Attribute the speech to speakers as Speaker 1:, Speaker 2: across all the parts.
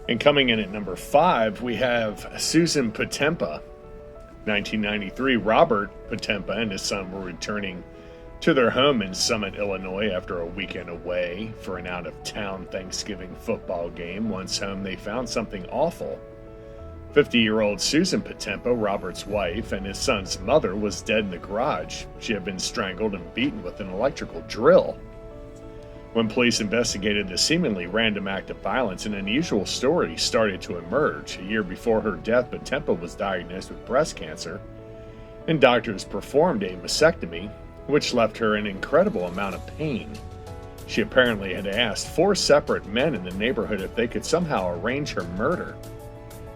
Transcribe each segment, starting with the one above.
Speaker 1: And coming in at number 5, we have Susan Potempa. 1993, Robert Potempa and his son were returning to their home in Summit, Illinois after a weekend away for an out-of-town Thanksgiving football game. Once home, they found something awful. 50-year-old Susan Potempa, Robert's wife, and his son's mother, was dead in the garage. She had been strangled and beaten with an electrical drill. When police investigated the seemingly random act of violence, an unusual story started to emerge. A year before her death, Potempa was diagnosed with breast cancer, and doctors performed a mastectomy, which left her an incredible amount of pain. She apparently had asked 4 separate men in the neighborhood if they could somehow arrange her murder.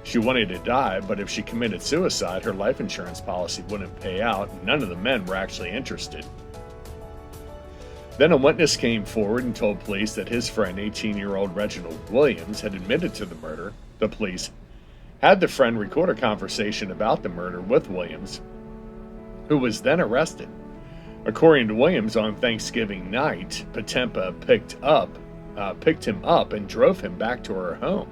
Speaker 1: She wanted to die, but if she committed suicide, her life insurance policy wouldn't pay out, and none of the men were actually interested. Then a witness came forward and told police that his friend, 18-year-old Reginald Williams, had admitted to the murder. The police had the friend record a conversation about the murder with Williams, who was then arrested. According to Williams, on Thanksgiving night, Potempa picked him up and drove him back to her home.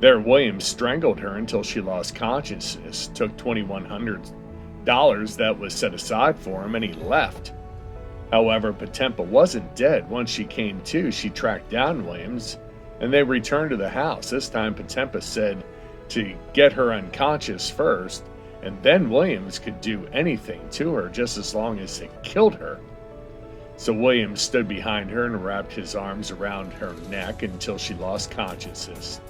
Speaker 1: There, Williams strangled her until she lost consciousness, took $2,100 that was set aside for him, and he left. However, Potempa wasn't dead. Once she came to, she tracked down Williams, and they returned to the house. This time, Potempa said to get her unconscious first, and then Williams could do anything to her just as long as it killed her. So Williams stood behind her and wrapped his arms around her neck until she lost consciousness.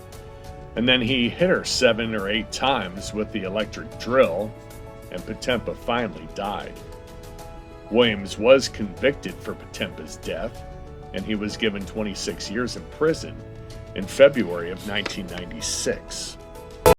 Speaker 1: And then he hit her 7 or 8 times with the electric drill, and Potempa finally died. Williams was convicted for Potempa's death, and he was given 26 years in prison in February of 1996.